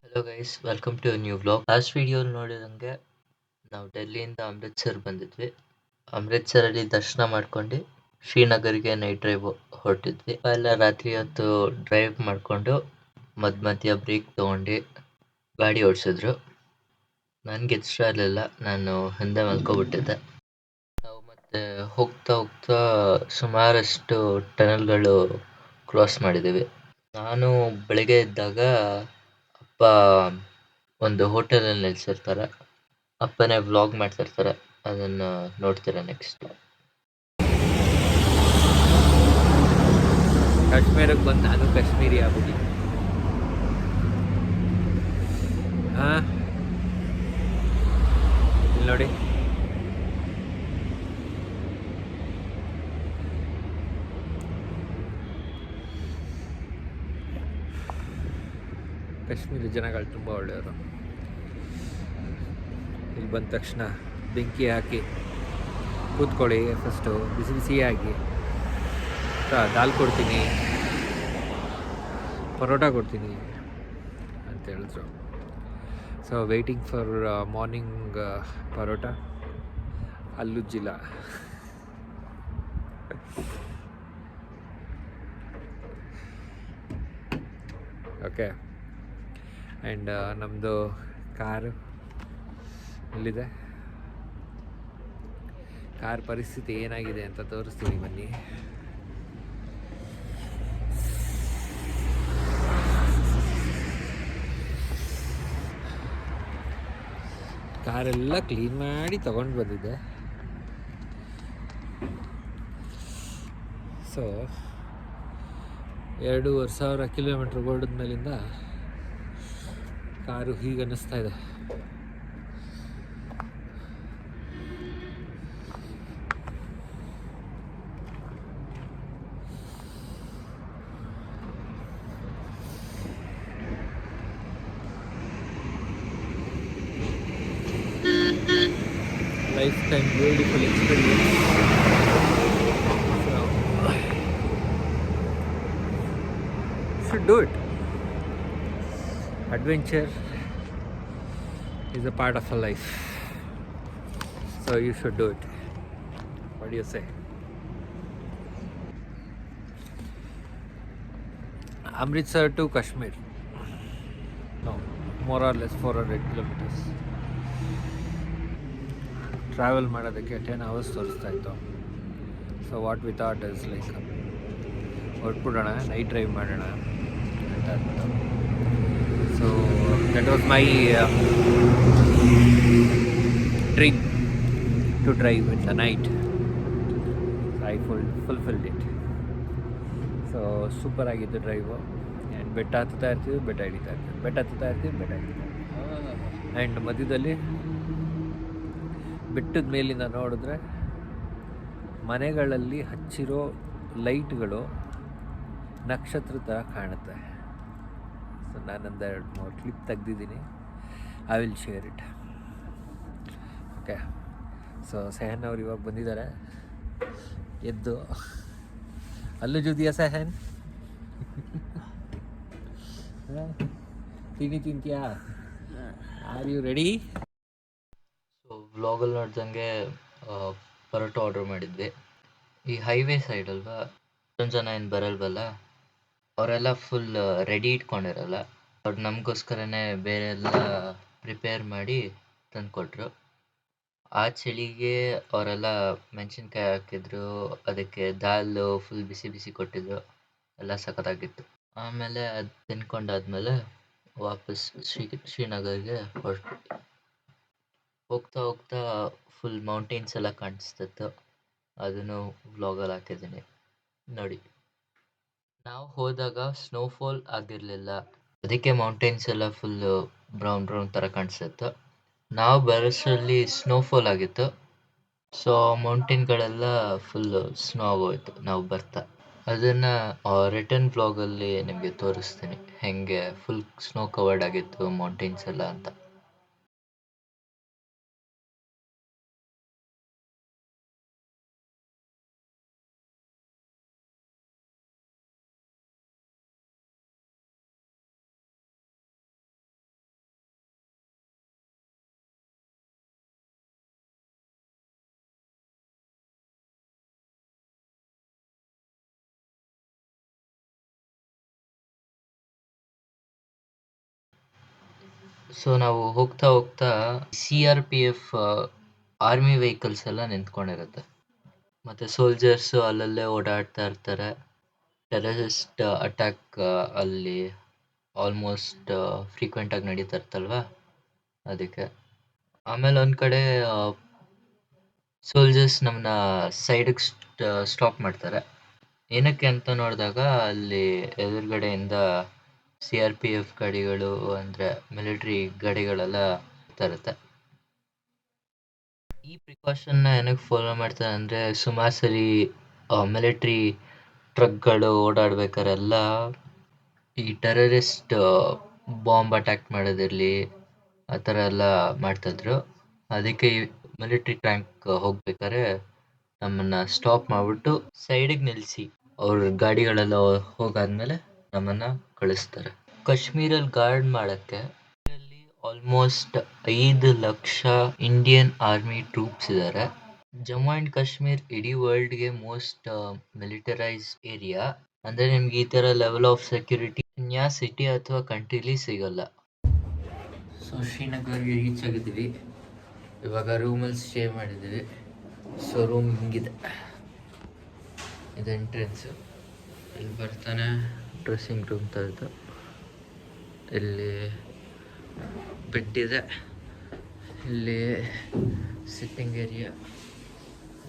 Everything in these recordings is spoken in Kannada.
Hello guys, welcome to new vlog. Last video ನೋಡಿದಂಗೆ ನಾವು ಡೆಲ್ಲಿಯಿಂದ ಅಮೃತ್ಸರ್ ಬಂದಿದ್ವಿ. ಅಮೃತ್ಸರಲ್ಲಿ ದರ್ಶನ ಮಾಡ್ಕೊಂಡು ಶ್ರೀನಗರ್ಗೆ ನೈಟ್ ಡ್ರೈವ್ ಹೊರಟಿದ್ವಿ. ಎಲ್ಲ ರಾತ್ರಿ ಹೊತ್ತು ಡ್ರೈವ್ ಮಾಡ್ಕೊಂಡು ಮಧ್ಯ ಬ್ರೇಕ್ ತಗೊಂಡು ಗಾಡಿ ಓಡಿಸಿದ್ರು. ನನಗೆ ಇಷ್ಟ ಇರಲಿಲ್ಲ, ನಾನು ಹಿಂದೆ ಮಲ್ಕೊಬಿಟ್ಟಿದ್ದೆ. ನಾವು ಮತ್ತೆ ಹೋಗ್ತಾ ಹೋಗ್ತಾ ಸುಮಾರಷ್ಟು ಟನಲ್ಗಳು ಕ್ರಾಸ್ ಮಾಡಿದ್ದೀವಿ. ನಾನು ಬೆಳಗ್ಗೆ ಇದ್ದಾಗ ಅಪ್ಪ ಒಂದು ಹೋಟೆಲಲ್ಲಿ ನಿಲ್ಸಿರ್ತಾರೆ. ಅಪ್ಪನೇ ವ್ಲಾಗ್ ಮಾಡ್ತಿರ್ತಾರೆ, ಅದನ್ನ ನೋಡ್ತೀರಾ ನೆಕ್ಸ್ಟ್. ಕಾಶ್ಮೀರಕ್ಕೆ ಬಂದು ನಾನು ಕಾಶ್ಮೀರಿ ಆಗ್ಬಿಟ್ಟು ಇಲ್ಲಿ ನೋಡಿ, ಕಾಶ್ಮೀರಿ ಜನಗಳು ತುಂಬ ಒಳ್ಳೆಯವರು. ಇಲ್ಲಿ ಬಂದ ತಕ್ಷಣ ಬೆಂಕಿ ಹಾಕಿ ಕೂತ್ಕೊಳ್ಳಿ, ಫಸ್ಟು ಬಿಸಿ ಬಿಸಿಯಾಗಿ ದಾಲ್ ಕೊಡ್ತೀನಿ, ಪರೋಟ ಕೊಡ್ತೀನಿ ಅಂತ ಹೇಳಿದ್ರು. So waiting for morning parotta, ಅಲ್ಲೂ ಜಿಲ್ಲ. ಓಕೆ, ಆ್ಯಂಡ್ ನಮ್ಮದು ಕಾರು ಎಲ್ಲಿದೆ, ಕಾರ್ ಪರಿಸ್ಥಿತಿ ಏನಾಗಿದೆ ಅಂತ ತೋರಿಸ್ತೀನಿ ಬನ್ನಿ. ಕಾರೆಲ್ಲ ಕ್ಲೀನ್ ಮಾಡಿ ತಗೊಂಡು ಬಂದಿದ್ದೆ. ಸೊ 2,500 ಕಿಲೋಮೀಟ್ರ್ ಓಡಿದ ಮೇಲಿಂದ ಕಾರು ಹೀಗೆ ಅನ್ನಿಸ್ತಾ ಇದೆ. Life time beautiful experience. Should do it. Adventure is a part of a life, so you should do it. What do you say? Amritsar to Kashmir, no, more or less 400 kilometers. Travel ಮಾಡೋದಕ್ಕೆ 10 hours ತೋರಿಸ್ತಾ ಇತ್ತು. So what we thought is like ಹೊರಟ್ಬಿಡೋಣ, ನೈಟ್ ಡ್ರೈವ್ ಮಾಡೋಣ ಅಂತ ಅಂದ್ಬಿಟ್ಟು. So that was my dream to drive in the night. I fulfilled it. So super ಆಗಿದ್ದು ಡ್ರೈವು. ಆ್ಯಂಡ್ ಬೆಟ್ಟ ಹತ್ತುತ್ತಾ ಇರ್ತೀವಿ, ಬೆಟ್ಟ ಹಿಡಿತಾ ಇರ್ತೀವಿ, ಬೆಟ್ಟ ಹತ್ತುತ್ತಾ ಇರ್ತೀವಿ, ಬೆಟ್ಟ ಹಿಡಿತಾ ಇರ್ತೀವಿ. ಆ್ಯಂಡ್ ಮಧ್ಯದಲ್ಲಿ ಬೆಟ್ಟದ ಮೇಲಿಂದ ನೋಡಿದ್ರೆ ಮನೆಗಳಲ್ಲಿ ಹಚ್ಚಿರೋ ಲೈಟ್ಗಳು ನಕ್ಷತ್ರ ಥರ ಕಾಣುತ್ತೆ. ಸೊ ನಾನೊಂದು 2-3 ಕ್ಲಿಪ್ ತೆಗ್ದಿದ್ದೀನಿ. I will share it. Okay, so Sehan ಅವ್ರು ಇವಾಗ ಬಂದಿದ್ದಾರೆ ಎದ್ದು. ಅಲ್ಲೂ ಜುದಿಯಾ ಸೆಹನ್? ತಿಂತೀಯಾ? Are you ready? ಸೊ ವ್ಲಾಗಲ್ಲಿ ನೋಡ್ದಂಗೆ ಪರೋಟ ಆರ್ಡರ್ ಮಾಡಿದ್ವಿ. ಈ ಹೈವೇ ಸೈಡ್ ಅಲ್ವಾ, ಎಷ್ಟೊಂದು ಜನ ಏನು ಬರಲ್ವಲ್ಲ, ಅವರೆಲ್ಲ ಫುಲ್ ರೆಡಿ ಇಟ್ಕೊಂಡಿರಲ್ಲ. ಅವ್ರು ನಮಗೋಸ್ಕರನೇ ಬೇರೆ ಎಲ್ಲ ಪ್ರಿಪೇರ್ ಮಾಡಿ ತಂದುಕೊಟ್ರು. ಆ ಚಳಿಗೆ ಅವರೆಲ್ಲ ಮೆಣಸಿನ್ಕಾಯಿ ಹಾಕಿದ್ರು, ಅದಕ್ಕೆ ದಾಲ್ ಫುಲ್ ಬಿಸಿ ಬಿಸಿ ಕೊಟ್ಟಿದ್ರು, ಎಲ್ಲ ಸಖತ್ತಾಗಿತ್ತು. ಆಮೇಲೆ ಅದು ತಿನ್ಕೊಂಡಾದ್ಮೇಲೆ ವಾಪಸ್ ಶ್ರೀನಗರ್ಗೆ ಹೊರಟ್ವಿ. ಹೋಗ್ತಾ ಹೋಗ್ತಾ ಫುಲ್ ಮೌಂಟೇನ್ಸ್ ಎಲ್ಲ ಕಾಣಿಸ್ತಿತ್ತು, ಅದನ್ನು ವ್ಲಾಗಲ್ಲಿ ಹಾಕಿದ್ದೀನಿ ನೋಡಿ. ನಾವು ಹೋದಾಗ ಸ್ನೋಫಾಲ್ ಆಗಿರಲಿಲ್ಲ, ಅದಕ್ಕೆ ಮೌಂಟೇನ್ಸ್ ಎಲ್ಲ ಫುಲ್ ಬ್ರೌನ್ ಥರ ಕಾಣಿಸ್ತಿತ್ತು. ನಾವು ಬರೋಷ್ಟರಲ್ಲಿ ಸ್ನೋಫಾಲ್ ಆಗಿತ್ತು. ಸೊ ಮೌಂಟೇನ್ಗಳೆಲ್ಲ ಫುಲ್ ಸ್ನೋ ಆಗೋಯ್ತು ನಾವು ಬರ್ತಾ. ಅದನ್ನು ರಿಟರ್ನ್ ವ್ಲಾಗಲ್ಲಿ ನಿಮಗೆ ತೋರಿಸ್ತೀನಿ, ಹೆಂಗೆ ಫುಲ್ ಸ್ನೋ ಕವರ್ಡ್ ಆಗಿತ್ತು ಮೌಂಟೇನ್ಸ್ ಎಲ್ಲ ಅಂತ. ಸೊ ನಾವು ಹೋಗ್ತಾ ಹೋಗ್ತಾ CRPF ಆರ್ಮಿ ವೆಹಿಕಲ್ಸ್ ಎಲ್ಲ ನಿಂತ್ಕೊಂಡಿರುತ್ತೆ. ಮತ್ತೆ ಸೋಲ್ಜರ್ಸ್ ಅಲ್ಲಲ್ಲೇ ಓಡಾಡ್ತಾ ಇರ್ತಾರೆ. ಟೆರರಿಸ್ಟ್ ಅಟ್ಯಾಕ್ ಅಲ್ಲಿ ಆಲ್ಮೋಸ್ಟ್ ಫ್ರೀಕ್ವೆಂಟ್ ಆಗಿ ನಡೀತಾ ಇರ್ತಲ್ವಾ, ಅದಕ್ಕೆ. ಆಮೇಲೆ ಒಂದ್ ಕಡೆ ಸೋಲ್ಜರ್ಸ್ ನಮ್ಮನ್ನ ಸೈಡಿಗೆ ಸ್ಟಾಪ್ ಮಾಡ್ತಾರೆ. ಏನಕ್ಕೆ ಅಂತ ನೋಡಿದಾಗ ಅಲ್ಲಿ ಎದುರುಗಡೆಯಿಂದ CRPF ಗಾಡಿಗಳು, ಅಂದ್ರೆ ಮಿಲಿಟರಿ ಗಾಡಿಗಳೆಲ್ಲ ಹೋಗ್ತಾ ಇರುತ್ತೆ. ಈ ಪ್ರಿಕಾಷನ್ನ ಏನಕ್ಕೆ ಫಾಲೋ ಮಾಡ್ತಾರೆ ಅಂದರೆ, ಸುಮಾರು ಸರಿ ಮಿಲಿಟ್ರಿ ಟ್ರಕ್ಗಳು ಓಡಾಡ್ಬೇಕಾರೆಲ್ಲ ಈ ಟೆರರಿಸ್ಟ್ ಬಾಂಬ್ ಅಟ್ಯಾಕ್ ಮಾಡೋದಿರಲಿ ಆ ಥರ ಎಲ್ಲ ಮಾಡ್ತಾಯಿದ್ರು. ಅದಕ್ಕೆ ಈ ಮಿಲಿಟ್ರಿ ಟ್ಯಾಂಕ್ ಹೋಗ್ಬೇಕಾದ್ರೆ ನಮ್ಮನ್ನು ಸ್ಟಾಪ್ ಮಾಡಿಬಿಟ್ಟು ಸೈಡಿಗೆ ನಿಲ್ಲಿಸಿ ಅವ್ರ ಗಾಡಿಗಳೆಲ್ಲ ಹೋಗಾದ್ಮೇಲೆ ನಮ್ಮನ್ನು ಕಳಿಸ್ತಾರೆ. ಕಾಶ್ಮೀರಲ್ಲಿ ಗಾರ್ಡ್ ಮಾಡೋಕ್ಕೆ almost 5 lakh Indian army troops ಇದ್ದಾರೆ. ಜಮ್ಮು ಆ್ಯಂಡ್ ಕಾಶ್ಮೀರ್ ಇಡೀ ವರ್ಲ್ಡ್ಗೆ ಮೋಸ್ಟ್ ಮಿಲಿಟರೈಸ್ ಏರಿಯಾ. ಅಂದರೆ ನಿಮ್ಗೆ ಈ ಥರ ಲೆವೆಲ್ ಆಫ್ ಸೆಕ್ಯೂರಿಟಿ ಇನ್ಯಾ ಸಿಟಿ ಅಥವಾ ಕಂಟ್ರಿಲಿ ಸಿಗಲ್ಲ. ಸೊ ಶ್ರೀನಗರ್ಗೆ ರೀಚ್ ಆಗಿದ್ದೀವಿ. ಇವಾಗ ರೂಮಲ್ಲಿ ಸ್ಟೇ ಮಾಡಿದ್ದೀವಿ. ಸೊ ರೂಮ್ ಹಿಂಗಿದೆ, ಇದು ಎಂಟ್ರೆನ್ಸು. ಇಲ್ಲಿ ಬರ್ತಾನೆ ಡ್ರೆಸ್ಸಿಂಗ್ ರೂಮ್ ಥರದ್ದು. ಇಲ್ಲಿ ಬೆಡ್ ಇದೆ, ಇಲ್ಲಿ ಸಿಟ್ಟಿಂಗ್ ಏರಿಯಾ,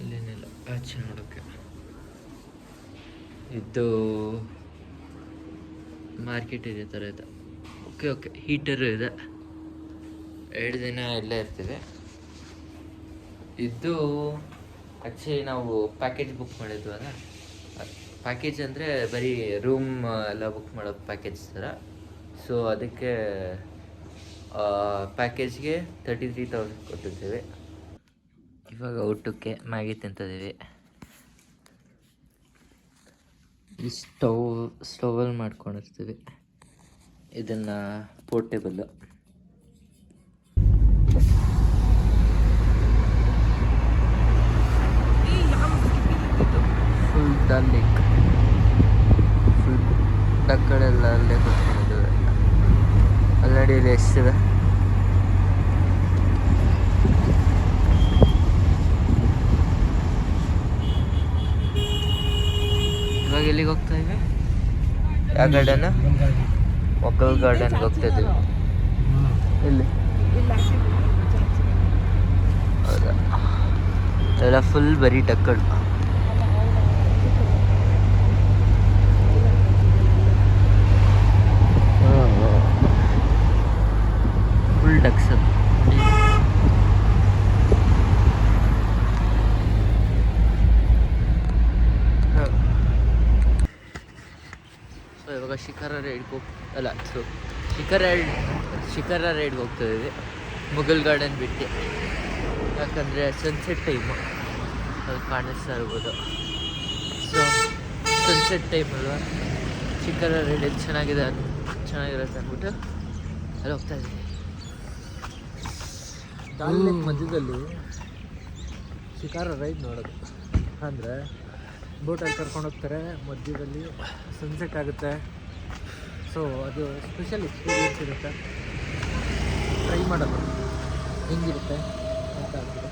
ಇಲ್ಲೇನಿಲ್ಲ ಆಚೆ ನೋಡೋಕ್ಕೆ. ಇದು ಮಾರ್ಕೆಟ್ ಏರಿಯಾ ಥರ ಇದೆ. ಓಕೆ ಹೀಟರು ಇದೆ. 2 ದಿನ ಇಲ್ಲೇ ಇರ್ತೀವಿ. ಇದು ಆ್ಯಕ್ಚುಲಿ ನಾವು ಪ್ಯಾಕೇಜ್ ಬುಕ್ ಮಾಡಿದ್ವಲ್ಲ, ಪ್ಯಾಕೇಜ್ ಅಂದರೆ ಬರೀ ರೂಮ್ ಎಲ್ಲ ಬುಕ್ ಮಾಡೋ ಪ್ಯಾಕೇಜ್ ಥರ. ಸೊ ಅದಕ್ಕೆ ಪ್ಯಾಕೇಜ್ಗೆ 33,000 ಕೊಟ್ಟಿದ್ದೀವಿ. ಇವಾಗ ಊಟಕ್ಕೆ ಮ್ಯಾಗಿ ತಿಂತಿದ್ದೀವಿ. ಈ ಸ್ಟೌವಲ್ಲಿ ಮಾಡ್ಕೊಂಡಿರ್ತೀವಿ. ಇದನ್ನು ಪೋರ್ಟೇಬಲ್ಲು. ಫುಲ್ ಡಲ್ ಲೇಕ್, ಫುಲ್ ಡಕ್ಕಳೆಲ್ಲ ಅಲ್ಲೇ ಕೂತ್ಕೊಂಡಿದ್ದೀವಿ. ಆಲ್ರೆಡಿ ಇಲ್ಲಿ ಎಷ್ಟಿದೆ. ಇವಾಗ ಎಲ್ಲಿಗೆ ಹೋಗ್ತಾ ಇದ್ದೀವಿ? ಯಾವ ಗಾರ್ಡನ್? ಮೊಘಲ್ ಗಾರ್ಡನ್ಗೆ ಹೋಗ್ತಾ ಇದ್ದೀವಿ. ಇಲ್ಲಿ ಹೌದಾ? ಎಲ್ಲ ಫುಲ್ ಬರೀ ಡಕ್ಕಳು. Full ducks. ಸೊ ಇವಾಗ ಶಿಖರ ರೈಡ್ಗೆ ಹೋಗ್ತಾ ಇದ್ದೀವಿ. ಮುಘಲ್ ಗಾರ್ಡನ್ ಬಿಟ್ಟು, ಯಾಕಂದರೆ ಸನ್ಸೆಟ್ ಟೈಮು ಅದು ಕಾಣಿಸ್ತಾ ಇರ್ಬೋದು. ಸೊ ಸನ್ಸೆಟ್ ಟೈಮ್ ಅಲ್ವಾ, ಶಿಖರ ರೈಡ್ ಎಲ್ಲಿ ಚೆನ್ನಾಗಿರುತ್ತೆ ಅಂದ್ಬಿಟ್ಟು ಅಲ್ಲಿ ಹೋಗ್ತಾ ಇದ್ದೀವಿ. ಡಲ್ ಲೇಕ್ ಮಧ್ಯದಲ್ಲಿ ಶಿಖರ ರೈಡ್ ನೋಡೋದು ಅಂದರೆ ಬೋಟಲ್ಲಿ ಕರ್ಕೊಂಡು ಹೋಗ್ತಾರೆ, ಮಧ್ಯದಲ್ಲಿ ಸನ್ಸೆಟ್ ಆಗುತ್ತೆ. ಸೊ ಅದು ಸ್ಪೆಷಲ್ ಎಕ್ಸ್ಪೀರಿಯೆನ್ಸ್ ಇರುತ್ತೆ. ಟ್ರೈ ಮಾಡೋದು ಹೆಂಗಿರುತ್ತೆ ಅಂತ ಅಂದ್ಬಿಟ್ಟು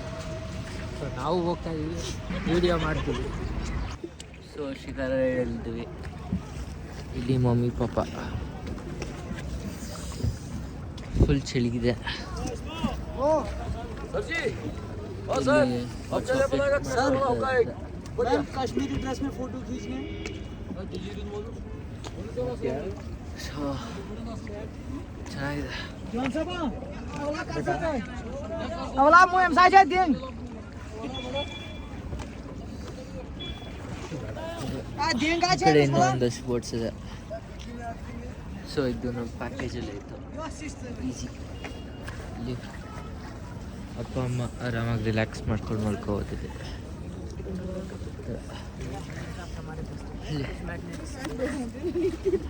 ಸೊ ನಾವು ಹೋಗ್ತಾ ಇದ್ದೀವಿ, ವೀಡಿಯೋ ಮಾಡ್ತೀವಿ. ಸೊ ಶಿಖರ ರೈಡಲ್ಲಿದ್ದೀವಿ. ಇಲ್ಲಿ ಮಮ್ಮಿ ಪಾಪ. ಫುಲ್ ಚಳಿಗಿದೆ. ಕಾಶ್ಮೀರಿ ಡ್ರೆಸ್ में फोटो खींचने ಚೆನ್ನಾಗಿದೆ. ಈ ಕಡೆ ಇನ್ನೂ ಒಂದಷ್ಟು ಬೋಟ್ಸ್ ಇದೆ. ಸೊ ಇದು ನಮ್ಮ ಪ್ಯಾಕೇಜಲ್ಲಿ ಇತ್ತು. ಈಸಿ. ಇಲ್ಲಿ ಅಪ್ಪ ಅಮ್ಮ ಆರಾಮಾಗಿ ರಿಲ್ಯಾಕ್ಸ್ ಮಾಡ್ಕೊಂಡು ಮಲ್ಕೋಬೋದಿದೆ.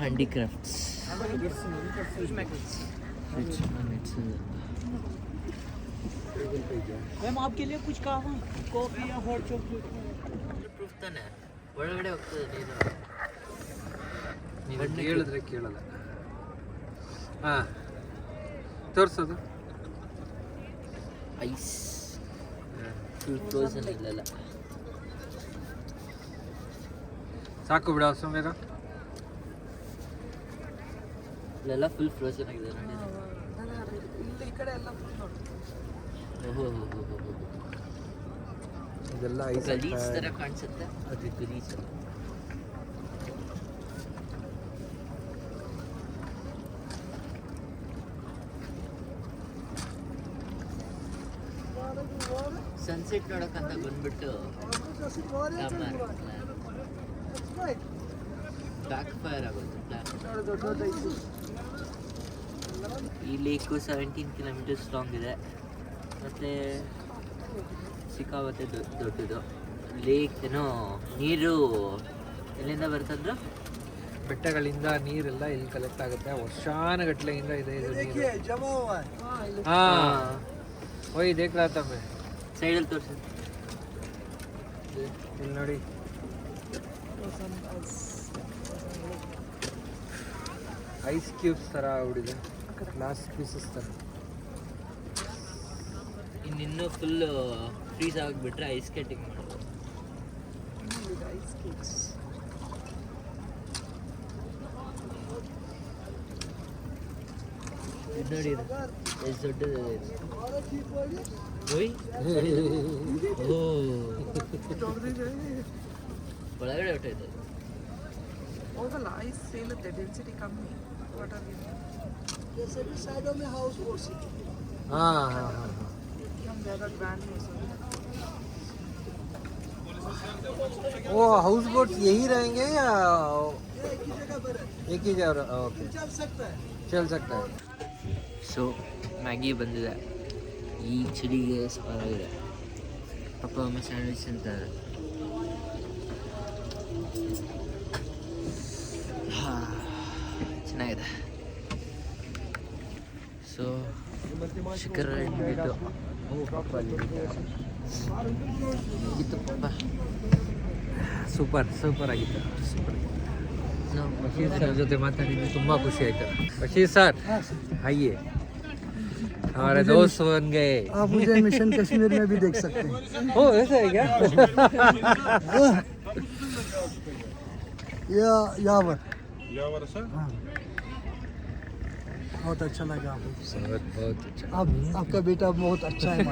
Handicrafts, fridge magnets. मैम आपके लिए कुछ कहा कॉफी या हॉट चॉकलेट ಪ್ರೂಫ್ ತಾನೆ ಒಳಗಡೆ ಹೋಗ್ತದೆ ನೀರು. ಹೇಳಿದ್ರೆ ಕೇಳಲ್ಲ. ಹಾಂ ತೋರಿಸೋದು ಐಸ್ ಫುಲ್ ಫ್ರೋಸನ್ ಇಲ್ಲೆಲ್ಲ. ಸಾಕು ಬಿಡ ಸುಮ್ಮನೆ. ಇಲ್ಲೆಲ್ಲ ಫುಲ್ ಫ್ರೋಸನ್ ಆಗಿದೆ ನೋಡಿ. ಇಲ್ಲಿ ಈ ಕಡೆ ಎಲ್ಲ ಓಹೋ ಇದೆಲ್ಲ ಐಸ್ ಗಲೀಜ್ ಥರ ಕಾಣಿಸುತ್ತೆ. ಅದು ಗಲೀಜ್. ಸನ್ಸೆಟ್ ನೋಡೋಕ್ಕಂತ ಬಂದ್ಬಿಟ್ಟು ಬ್ಯಾಕ್ ಫೈರ್ ಆಗುತ್ತೆ ಪ್ಲಾನ್. ಈ ಲೇಕು 17 ಕಿಲೋಮೀಟರ್ಸ್ ಲಾಂಗ್ ಇದೆ ಮತ್ತು ಸಿಕ್ಕಾಪಟ್ಟೆ ದೊಡ್ಡದು ಲೇಕ್. ಏನೋ ನೀರು ಎಲ್ಲಿಂದ ಬರ್ತಂದ್ರು? ಬೆಟ್ಟಗಳಿಂದ ನೀರೆಲ್ಲ ಇಲ್ಲಿ ಕಲೆಕ್ಟ್ ಆಗುತ್ತೆ. ವರ್ಷಾನಗಟ್ಲೆಯಿಂದ ಇದೆ ಇದು ನೀರು. ಹಾ ಓಯ್ ದೇಖ್ ರहा था मैं. ಸೈಡಲ್ಲಿ ತೋರಿಸಿ. ಇಲ್ಲಿ ನೋಡಿ ಐಸ್ ಕ್ಯೂಬ್ಸ್ ಥರ ಆಗ್ಬಿಟ್ಟಿದೆ, ಗ್ಲಾಸ್ ಪೀಸಸ್ ಥರ. ಇನ್ನಿನ್ನೂ ಫುಲ್ ಫ್ರೀಸ್ ಆಗಿಬಿಟ್ರೆ ಐಸ್ ಸ್ಕೇಟಿಂಗ್ ಮಾಡೋದು. ಇದು ನೋಡಿ ಎಷ್ಟು ದೊಡ್ಡದಿದೆ ಇದು. ಓಯ್ ಓ ಒಳಗಡೆ ಹೊಟ್ಟೈತೆ. ಹೋಗಲ್ಲ, ಐಸ್ ಸೇಲುತ್ತೆ, ಡೆನ್ಸಿಟಿ ಕಮ್ಮಿ ವಾಟರ್. जैसे भी साइडों में हाउस बोट्स हैं. हाँ हाँ हाँ हम ज़्यादा ब्रांड नहीं सुनते. वो हाउस बोट यही रहेंगे या एक ही जगह पर है. एक ही जगह? ओके चल सकता है. चल सकता है. ಸೊ ಮ್ಯಾಗಿ ಬಂದಿದೆ. ಈ ಚಳಿಗೆ ಸ್ಪಾರಾಗಿದೆ. ಪಪ್ಪ ಅಮ್ಮ ಸ್ಯಾಂಡ್ವಿಚ್ ಅಂತಾರೆ. ಚೆನ್ನಾಗಿದೆ. ಸೊ ಶಿಖರ ಬಿಟ್ಟು ಪಪ್ಪ ಆಗಿತ್ತು. ಪಪ್ಪ ಸೂಪರ್ ಸೂಪರ್ ಆಗಿತ್ತು. ಸೂಪರ್. ನಾವು ಬಶೀರ್ ಸರ್ ಜೊತೆ ಮಾತಾಡಿದ್ದು ತುಂಬ ಖುಷಿ ಆಯ್ತು. ಬಶೀರ್ ಸರ್ आइए, हमारे दोस्त बन गए. आप मुझे मिशन कश्मीर में भी देख सकते हैं. ओ ऐसा है क्या? यावर हाँ. बहुत अच्छा लगा आपको. बहुत अच्छा. आपका बेटा बहुत अच्छा है.